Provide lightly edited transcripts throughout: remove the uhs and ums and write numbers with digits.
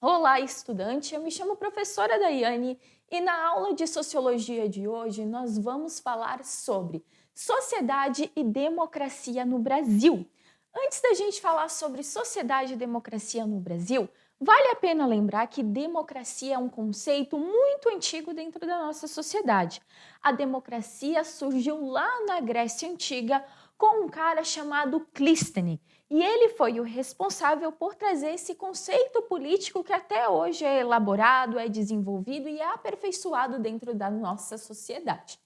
Olá, estudante! Eu me chamo professora Daiane e na aula de Sociologia de hoje nós vamos falar sobre sociedade e democracia no Brasil. Antes da gente falar sobre sociedade e democracia no Brasil, vale a pena lembrar que democracia é um conceito muito antigo dentro da nossa sociedade. A democracia surgiu lá na Grécia Antiga com um cara chamado Clístenes. E ele foi o responsável por trazer esse conceito político que até hoje é elaborado, é desenvolvido e é aperfeiçoado dentro da nossa sociedade.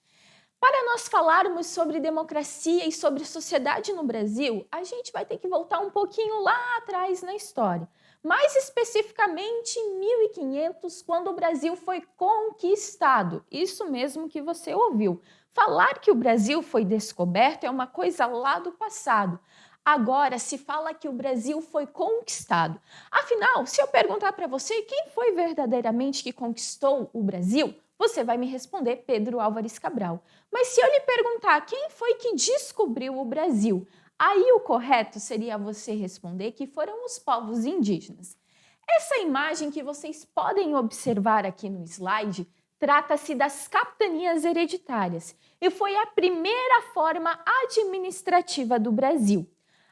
Para nós falarmos sobre democracia e sobre sociedade no Brasil, a gente vai ter que voltar um pouquinho lá atrás na história. Mais especificamente em 1500, quando o Brasil foi conquistado. Isso mesmo que você ouviu. Falar que o Brasil foi descoberto é uma coisa lá do passado. Agora se fala que o Brasil foi conquistado. Afinal, se eu perguntar para você quem foi verdadeiramente que conquistou o Brasil, você vai me responder Pedro Álvares Cabral. Mas se eu lhe perguntar quem foi que descobriu o Brasil, aí o correto seria você responder que foram os povos indígenas. Essa imagem que vocês podem observar aqui no slide trata-se das capitanias hereditárias e foi a primeira forma administrativa do Brasil.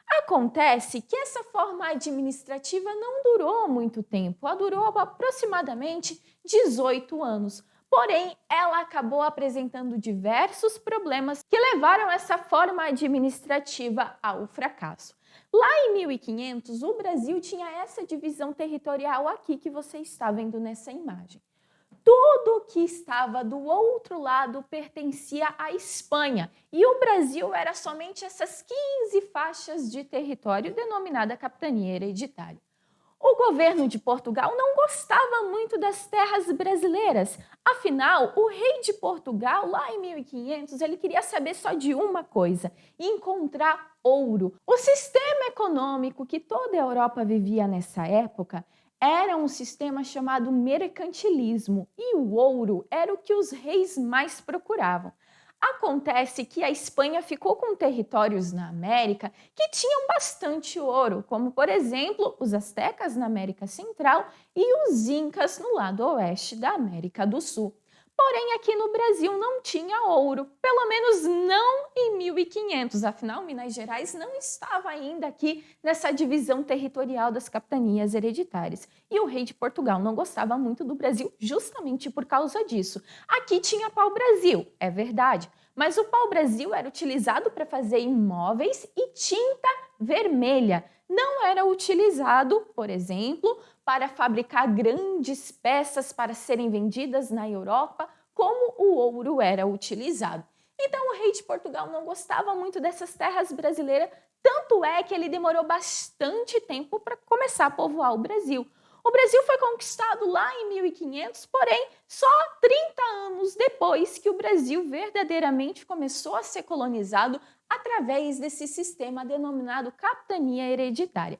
Acontece que essa forma administrativa não durou muito tempo, ela durou aproximadamente 18 anos. Porém, ela acabou apresentando diversos problemas que levaram essa forma administrativa ao fracasso. Lá em 1500, o Brasil tinha essa divisão territorial aqui que você está vendo nessa imagem. Tudo que estava do outro lado pertencia à Espanha e o Brasil era somente essas 15 faixas de território denominada capitania hereditária. O governo de Portugal não gostava muito das terras brasileiras. Afinal, o rei de Portugal, lá em 1500, ele queria saber só de uma coisa: encontrar ouro. O sistema econômico que toda a Europa vivia nessa época era um sistema chamado mercantilismo e o ouro era o que os reis mais procuravam. Acontece que a Espanha ficou com territórios na América que tinham bastante ouro, como, por exemplo, os astecas na América Central e os incas no lado oeste da América do Sul. Porém, aqui no Brasil não tinha ouro, pelo menos não em 1500, afinal, Minas Gerais não estava ainda aqui nessa divisão territorial das capitanias hereditárias. E o rei de Portugal não gostava muito do Brasil justamente por causa disso. Aqui tinha pau-brasil, é verdade, mas o pau-brasil era utilizado para fazer imóveis e tinta vermelha. Não era utilizado, por exemplo, para fabricar grandes peças para serem vendidas na Europa, como o ouro era utilizado. Então, o rei de Portugal não gostava muito dessas terras brasileiras, tanto é que ele demorou bastante tempo para começar a povoar o Brasil. O Brasil foi conquistado lá em 1500, porém, só 30 anos depois que o Brasil verdadeiramente começou a ser colonizado através desse sistema denominado capitania hereditária.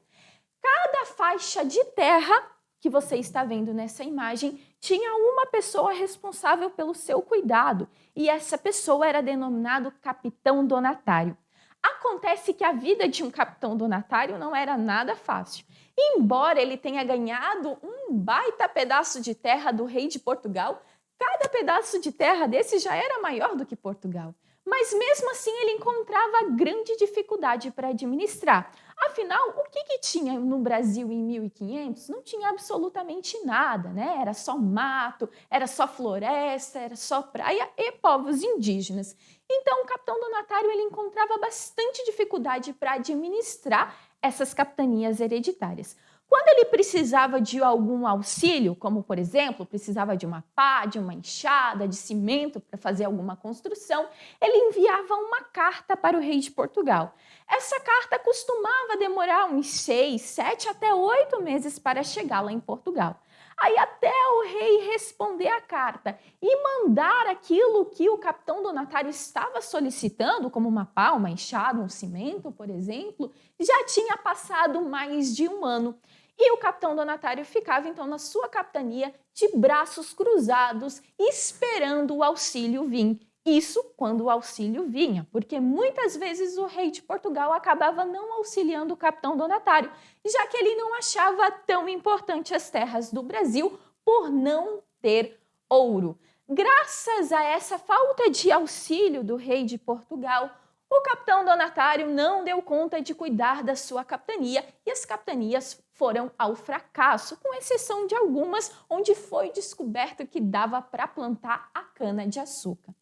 Cada faixa de terra que você está vendo nessa imagem tinha uma pessoa responsável pelo seu cuidado e essa pessoa era denominado capitão donatário. Acontece que a vida de um capitão donatário não era nada fácil. Embora ele tenha ganhado um baita pedaço de terra do rei de Portugal, cada pedaço de terra desse já era maior do que Portugal. Mas mesmo assim ele encontrava grande dificuldade para administrar. Afinal, o que tinha no Brasil em 1500? Não tinha absolutamente nada, né? Era só mato, era só floresta, era só praia e povos indígenas. Então, o capitão donatário ele encontrava bastante dificuldade para administrar essas capitanias hereditárias. Quando ele precisava de algum auxílio, como por exemplo, precisava de uma pá, de uma enxada, de cimento para fazer alguma construção, ele enviava uma carta para o rei de Portugal. Essa carta costumava demorar uns 6, 7 até 8 meses para chegar lá em Portugal. Aí até o rei responder a carta e mandar aquilo que o capitão donatário estava solicitando, como uma pá, uma enxada, um cimento, por exemplo, já tinha passado mais de um ano. E o capitão donatário ficava então na sua capitania de braços cruzados, esperando o auxílio vir. Isso quando o auxílio vinha, porque muitas vezes o rei de Portugal acabava não auxiliando o capitão donatário, já que ele não achava tão importante as terras do Brasil por não ter ouro. Graças a essa falta de auxílio do rei de Portugal, o capitão donatário não deu conta de cuidar da sua capitania e as capitanias foram ao fracasso, com exceção de algumas onde foi descoberto que dava para plantar a cana-de-açúcar.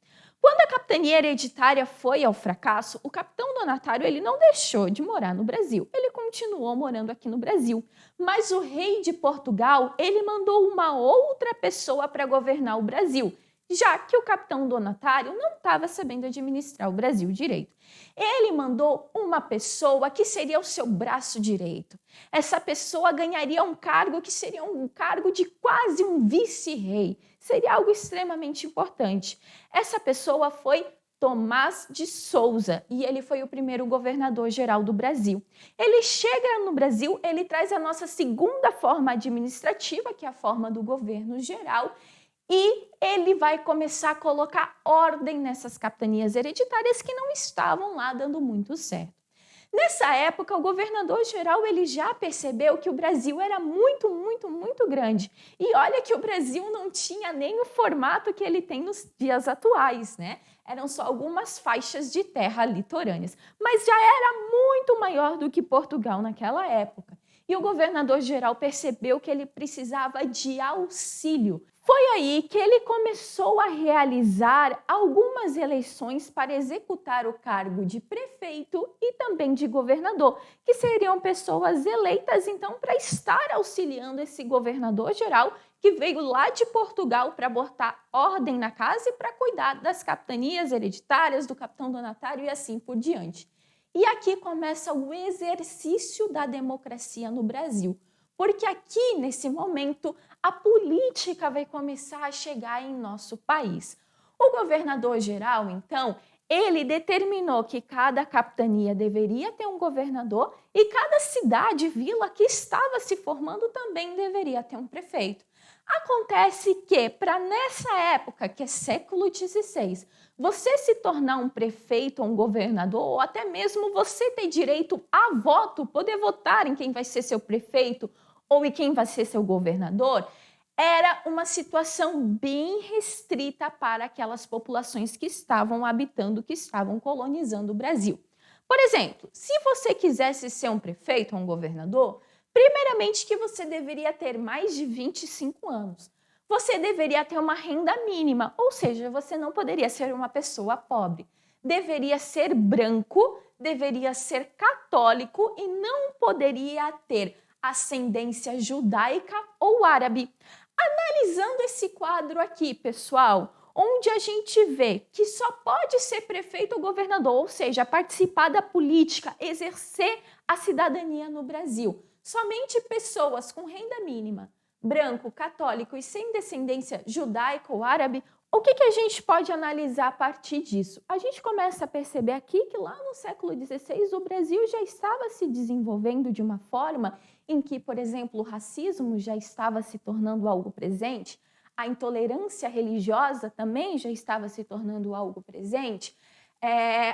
Quando a capitania hereditária foi ao fracasso, o capitão donatário ele não deixou de morar no Brasil. Ele continuou morando aqui no Brasil. Mas o rei de Portugal, ele mandou uma outra pessoa para governar o Brasil, já que o capitão donatário não estava sabendo administrar o Brasil direito. Ele mandou uma pessoa que seria o seu braço direito. Essa pessoa ganharia um cargo que seria um cargo de quase um vice-rei. Seria algo extremamente importante. Essa pessoa foi Tomás de Souza e ele foi o primeiro governador-geral do Brasil. Ele chega no Brasil, ele traz a nossa segunda forma administrativa, que é a forma do governo geral, e ele vai começar a colocar ordem nessas capitanias hereditárias que não estavam lá dando muito certo. Nessa época, o governador-geral ele já percebeu que o Brasil era muito grande. E olha que o Brasil não tinha nem o formato que ele tem nos dias atuais, né? Eram só algumas faixas de terra litorâneas. Mas já era muito maior do que Portugal naquela época. E o governador-geral percebeu que ele precisava de auxílio. Foi aí que ele começou a realizar algumas eleições para executar o cargo de prefeito e também de governador, que seriam pessoas eleitas então para estar auxiliando esse governador-geral que veio lá de Portugal para botar ordem na casa e para cuidar das capitanias hereditárias, do capitão donatário e assim por diante. E aqui começa o exercício da democracia no Brasil. Porque aqui, nesse momento, a política vai começar a chegar em nosso país. O governador-geral, então, ele determinou que cada capitania deveria ter um governador e cada cidade, vila que estava se formando também deveria ter um prefeito. Acontece que, para nessa época, que é século XVI, você se tornar um prefeito ou um governador, ou até mesmo você ter direito a voto, poder votar em quem vai ser seu prefeito ou em quem vai ser seu governador, era uma situação bem restrita para aquelas populações que estavam habitando, que estavam colonizando o Brasil. Por exemplo, se você quisesse ser um prefeito ou um governador, primeiramente que você deveria ter mais de 25 anos. Você deveria ter uma renda mínima, ou seja, você não poderia ser uma pessoa pobre. Deveria ser branco, deveria ser católico e não poderia ter ascendência judaica ou árabe. Analisando esse quadro aqui, pessoal, onde a gente vê que só pode ser prefeito ou governador, ou seja, participar da política, exercer a cidadania no Brasil, somente pessoas com renda mínima, branco, católico e sem descendência judaica ou árabe, o que a gente pode analisar a partir disso? A gente começa a perceber aqui que lá no século XVI o Brasil já estava se desenvolvendo de uma forma em que, por exemplo, o racismo já estava se tornando algo presente, a intolerância religiosa também já estava se tornando algo presente,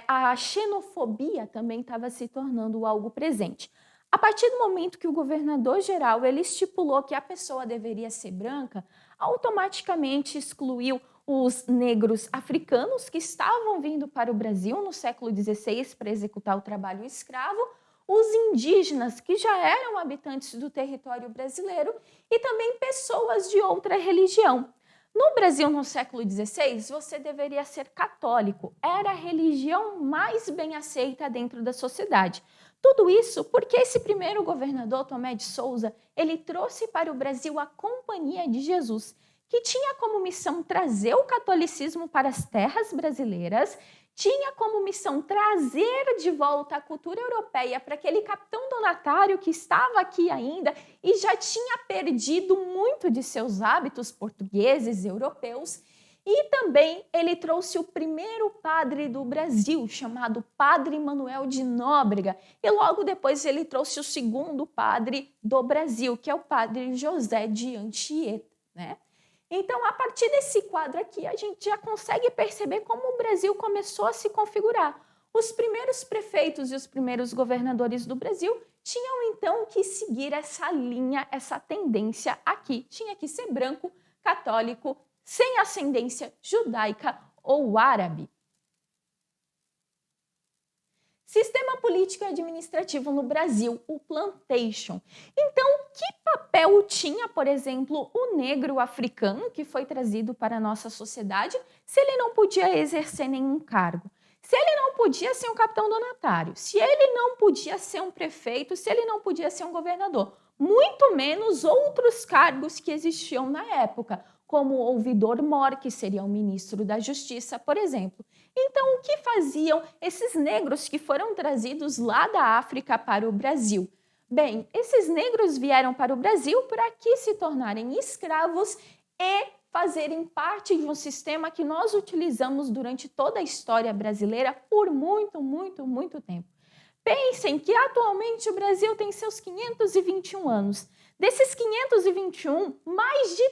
a xenofobia também estava se tornando algo presente. A partir do momento que o governador-geral ele estipulou que a pessoa deveria ser branca, automaticamente excluiu os negros africanos que estavam vindo para o Brasil no século XVI para executar o trabalho escravo, os indígenas que já eram habitantes do território brasileiro e também pessoas de outra religião. No Brasil, no século XVI, você deveria ser católico. Era a religião mais bem aceita dentro da sociedade. Tudo isso porque esse primeiro governador, Tomé de Souza, ele trouxe para o Brasil a Companhia de Jesus, que tinha como missão trazer o catolicismo para as terras brasileiras, tinha como missão trazer de volta a cultura europeia para aquele capitão donatário que estava aqui ainda e já tinha perdido muito de seus hábitos portugueses, europeus. E também ele trouxe o primeiro padre do Brasil, chamado Padre Manuel de Nóbrega. E logo depois ele trouxe o segundo padre do Brasil, que é o Padre José de Anchieta, né? Então, a partir desse quadro aqui, a gente já consegue perceber como o Brasil começou a se configurar. Os primeiros prefeitos e os primeiros governadores do Brasil tinham então que seguir essa linha, essa tendência aqui. Tinha que ser branco, católico, sem ascendência judaica ou árabe. Sistema político e administrativo no Brasil, o plantation. Então, que papel tinha, por exemplo, o negro africano que foi trazido para a nossa sociedade se ele não podia exercer nenhum cargo? Se ele não podia ser um capitão donatário, se ele não podia ser um prefeito, se ele não podia ser um governador, muito menos outros cargos que existiam na época, como o ouvidor-mor, que seria o ministro da Justiça, por exemplo. Então, o que faziam esses negros que foram trazidos lá da África para o Brasil? Bem, esses negros vieram para o Brasil para aqui se tornarem escravos e fazerem parte de um sistema que nós utilizamos durante toda a história brasileira por muito tempo. Pensem que atualmente o Brasil tem seus 521 anos. Desses 521, mais de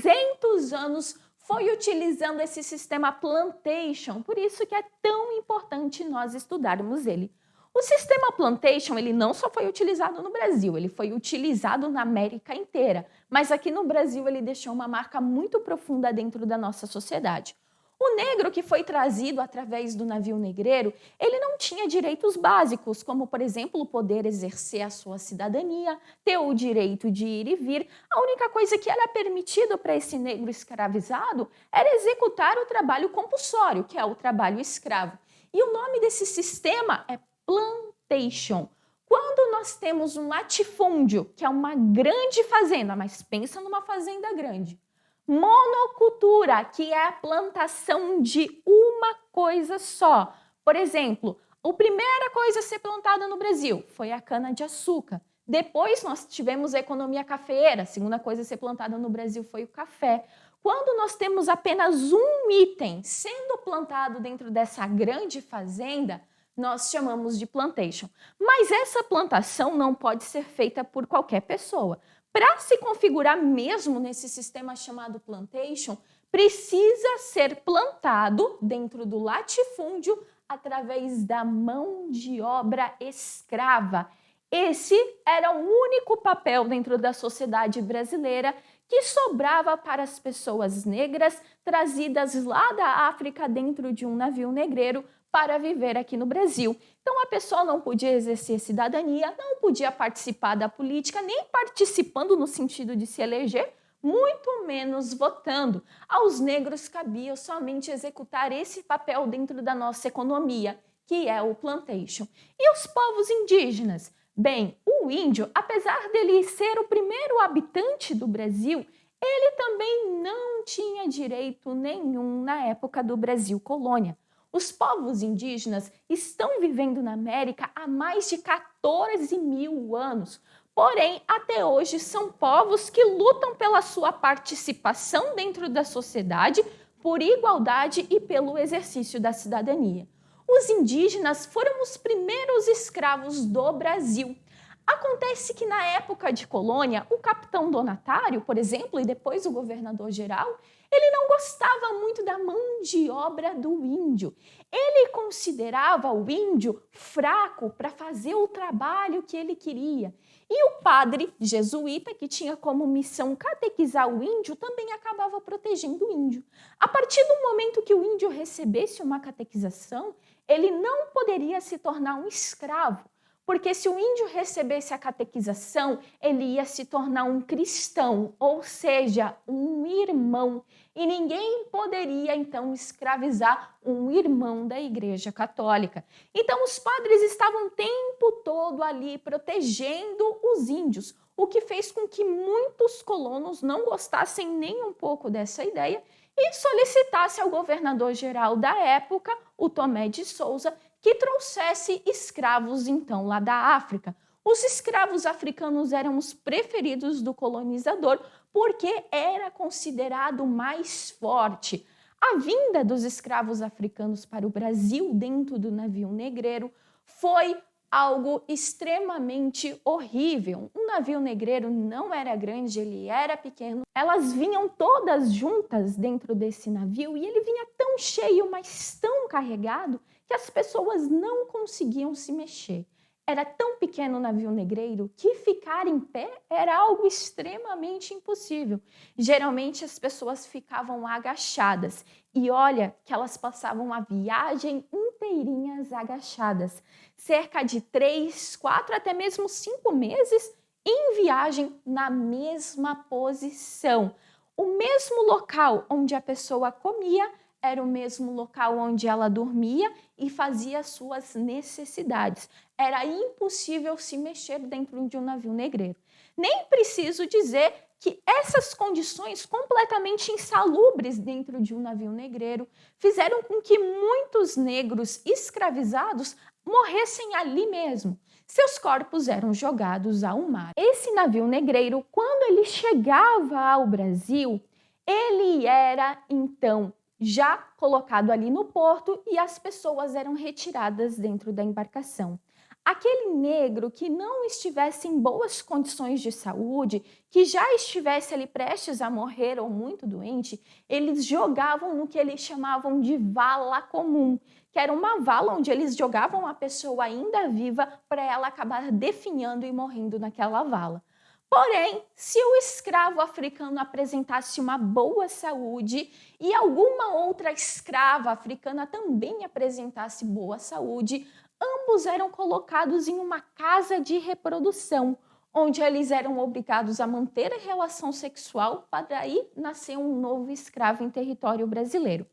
300 anos foi utilizando esse sistema plantation, por isso que é tão importante nós estudarmos ele. O sistema plantation, ele não só foi utilizado no Brasil, ele foi utilizado na América inteira, mas aqui no Brasil ele deixou uma marca muito profunda dentro da nossa sociedade. O negro que foi trazido através do navio negreiro, ele não tinha direitos básicos, como, por exemplo, poder exercer a sua cidadania, ter o direito de ir e vir. A única coisa que era permitido para esse negro escravizado era executar o trabalho compulsório, que é o trabalho escravo. E o nome desse sistema é plantation. Quando nós temos um latifúndio, que é uma grande fazenda, mas pensa numa fazenda grande, monocultura, que é a plantação de uma coisa só. Por exemplo, a primeira coisa a ser plantada no Brasil foi a cana-de-açúcar. Depois nós tivemos a economia cafeeira, a segunda coisa a ser plantada no Brasil foi o café. Quando nós temos apenas um item sendo plantado dentro dessa grande fazenda, nós chamamos de plantation. Mas essa plantação não pode ser feita por qualquer pessoa. Para se configurar mesmo nesse sistema chamado plantation, precisa ser plantado dentro do latifúndio através da mão de obra escrava. Esse era o único papel dentro da sociedade brasileira que sobrava para as pessoas negras trazidas lá da África dentro de um navio negreiro para viver aqui no Brasil. Então a pessoa não podia exercer cidadania, não podia participar da política, nem participando no sentido de se eleger, muito menos votando. Aos negros cabia somente executar esse papel dentro da nossa economia, que é o plantation. E os povos indígenas? Bem, o índio, apesar dele ser o primeiro habitante do Brasil, ele também não tinha direito nenhum na época do Brasil colônia. Os povos indígenas estão vivendo na América há mais de 14 mil anos. Porém, até hoje são povos que lutam pela sua participação dentro da sociedade, por igualdade e pelo exercício da cidadania. Os indígenas foram os primeiros escravos do Brasil. Acontece que na época de colônia, o capitão donatário, por exemplo, e depois o governador-geral, ele não gostava muito da mão de obra do índio. Ele considerava o índio fraco para fazer o trabalho que ele queria. E o padre jesuíta, que tinha como missão catequizar o índio, também acabava protegendo o índio. A partir do momento que o índio recebesse uma catequização, ele não poderia se tornar um escravo. Porque se o índio recebesse a catequização, ele ia se tornar um cristão, ou seja, um irmão. E ninguém poderia, então, escravizar um irmão da Igreja Católica. Então, os padres estavam o tempo todo ali protegendo os índios, o que fez com que muitos colonos não gostassem nem um pouco dessa ideia e solicitassem ao governador-geral da época, o Tomé de Souza, que trouxesse escravos, então, lá da África. Os escravos africanos eram os preferidos do colonizador porque era considerado mais forte. A vinda dos escravos africanos para o Brasil dentro do navio negreiro foi algo extremamente horrível. Um navio negreiro não era grande, ele era pequeno. Elas vinham todas juntas dentro desse navio e ele vinha tão cheio, mas tão carregado, que as pessoas não conseguiam se mexer. Era tão pequeno o navio negreiro que ficar em pé era algo extremamente impossível. Geralmente as pessoas ficavam agachadas e olha que elas passavam a viagem inteirinhas agachadas. Cerca de 3, 4, até mesmo 5 meses em viagem na mesma posição. O mesmo local onde a pessoa comia era o mesmo local onde ela dormia e fazia suas necessidades. Era impossível se mexer dentro de um navio negreiro. Nem preciso dizer que essas condições completamente insalubres dentro de um navio negreiro fizeram com que muitos negros escravizados morressem ali mesmo. Seus corpos eram jogados ao mar. Esse navio negreiro, quando ele chegava ao Brasil, ele era então já colocado ali no porto e as pessoas eram retiradas dentro da embarcação. Aquele negro que não estivesse em boas condições de saúde, que já estivesse ali prestes a morrer ou muito doente, eles jogavam no que eles chamavam de vala comum, que era uma vala onde eles jogavam a pessoa ainda viva para ela acabar definhando e morrendo naquela vala. Porém, se o escravo africano apresentasse uma boa saúde e alguma outra escrava africana também apresentasse boa saúde, ambos eram colocados em uma casa de reprodução, onde eles eram obrigados a manter a relação sexual para aí nascer um novo escravo em território brasileiro.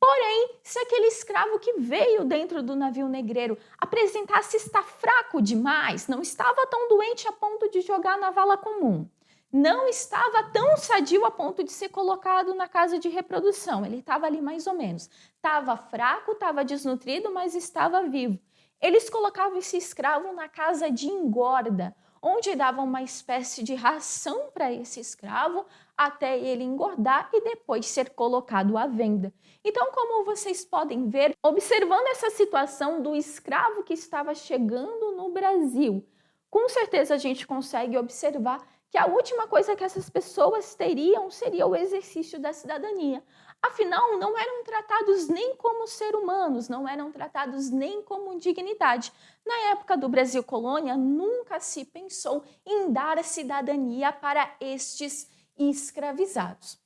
Porém, se aquele escravo que veio dentro do navio negreiro apresentasse estar fraco demais, não estava tão doente a ponto de jogar na vala comum, não estava tão sadio a ponto de ser colocado na casa de reprodução, ele estava ali mais ou menos, estava fraco, estava desnutrido, mas estava vivo. Eles colocavam esse escravo na casa de engorda, onde davam uma espécie de ração para esse escravo até ele engordar e depois ser colocado à venda. Então, como vocês podem ver, observando essa situação do escravo que estava chegando no Brasil, com certeza a gente consegue observar que a última coisa que essas pessoas teriam seria o exercício da cidadania. Afinal, não eram tratados nem como seres humanos, não eram tratados nem como dignidade. Na época do Brasil colônia, nunca se pensou em dar a cidadania para estes escravizados.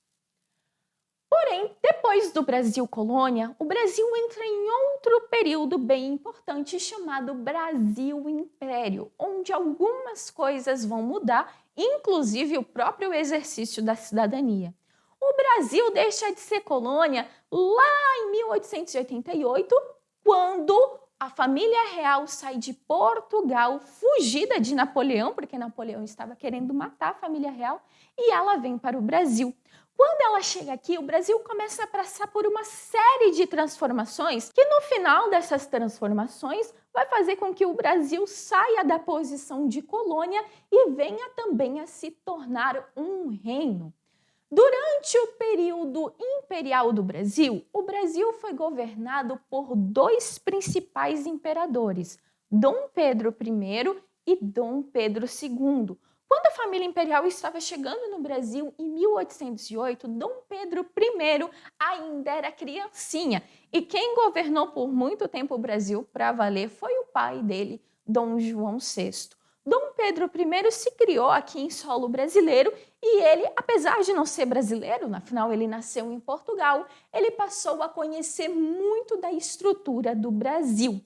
Porém, depois do Brasil colônia, o Brasil entra em outro período bem importante chamado Brasil Império, onde algumas coisas vão mudar, inclusive o próprio exercício da cidadania. O Brasil deixa de ser colônia lá em 1888, quando a família real sai de Portugal, fugida de Napoleão, porque Napoleão estava querendo matar a família real, e ela vem para o Brasil. Quando ela chega aqui, o Brasil começa a passar por uma série de transformações, que no final dessas transformações vai fazer com que o Brasil saia da posição de colônia e venha também a se tornar um reino. Durante o período imperial do Brasil, o Brasil foi governado por dois principais imperadores, Dom Pedro I e Dom Pedro II. Quando a família imperial estava chegando no Brasil em 1808, Dom Pedro I ainda era criancinha e quem governou por muito tempo o Brasil para valer foi o pai dele, Dom João VI. Dom Pedro I se criou aqui em solo brasileiro e ele, apesar de não ser brasileiro, afinal ele nasceu em Portugal, ele passou a conhecer muito da estrutura do Brasil.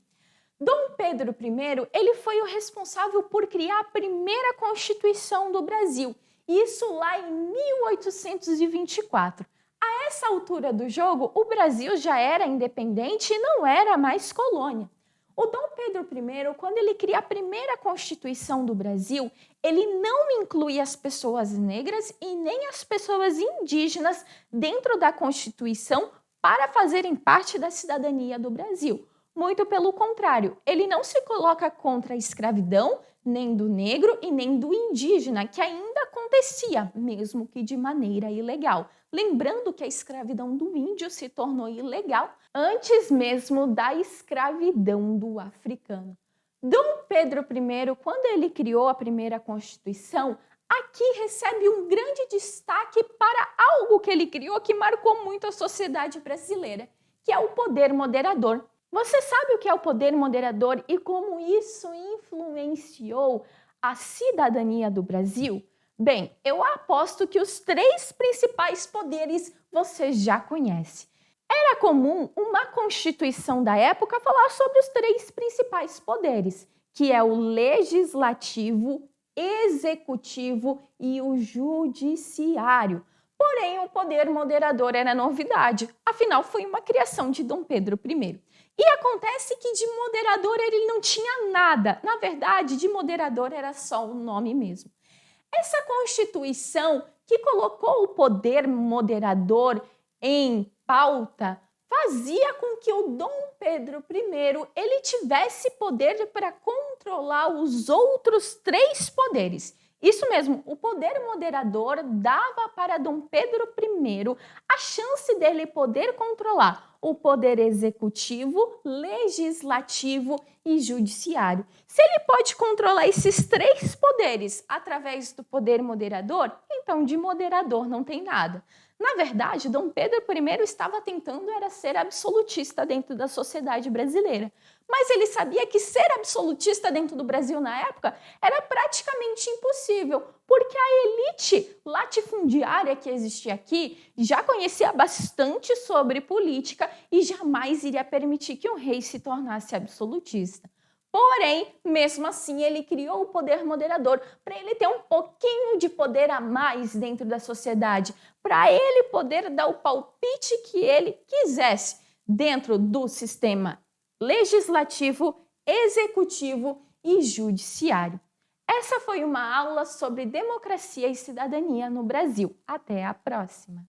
Dom Pedro I, ele foi o responsável por criar a primeira Constituição do Brasil, isso lá em 1824. A essa altura do jogo, o Brasil já era independente e não era mais colônia. O Dom Pedro I, quando ele cria a primeira Constituição do Brasil, ele não inclui as pessoas negras e nem as pessoas indígenas dentro da Constituição para fazerem parte da cidadania do Brasil. Muito pelo contrário, ele não se coloca contra a escravidão, nem do negro e nem do indígena, que ainda acontecia, mesmo que de maneira ilegal. Lembrando que a escravidão do índio se tornou ilegal antes mesmo da escravidão do africano. Dom Pedro I, quando ele criou a primeira Constituição, aqui recebe um grande destaque para algo que ele criou que marcou muito a sociedade brasileira, que é o poder moderador. Você sabe o que é o poder moderador e como isso influenciou a cidadania do Brasil? Bem, eu aposto que os 3 principais poderes você já conhece. Era comum uma Constituição da época falar sobre os 3 principais poderes, que é o legislativo, executivo e o judiciário. Porém, o poder moderador era novidade, afinal foi uma criação de Dom Pedro I. E acontece que de moderador ele não tinha nada, na verdade, de moderador era só o nome mesmo. Essa Constituição que colocou o poder moderador em pauta fazia com que o Dom Pedro I ele tivesse poder para controlar os outros 3 poderes. Isso mesmo, o poder moderador dava para Dom Pedro I a chance dele poder controlar o poder executivo, legislativo e judiciário. Se ele pode controlar esses 3 poderes através do poder moderador, então de moderador não tem nada. Na verdade, Dom Pedro I estava tentando era ser absolutista dentro da sociedade brasileira. Mas ele sabia que ser absolutista dentro do Brasil na época era praticamente impossível, porque a elite latifundiária que existia aqui já conhecia bastante sobre política e jamais iria permitir que um rei se tornasse absolutista. Porém, mesmo assim, ele criou o poder moderador para ele ter um pouquinho de poder a mais dentro da sociedade, para ele poder dar o palpite que ele quisesse dentro do sistema legislativo, executivo e judiciário. Essa foi uma aula sobre democracia e cidadania no Brasil. Até a próxima!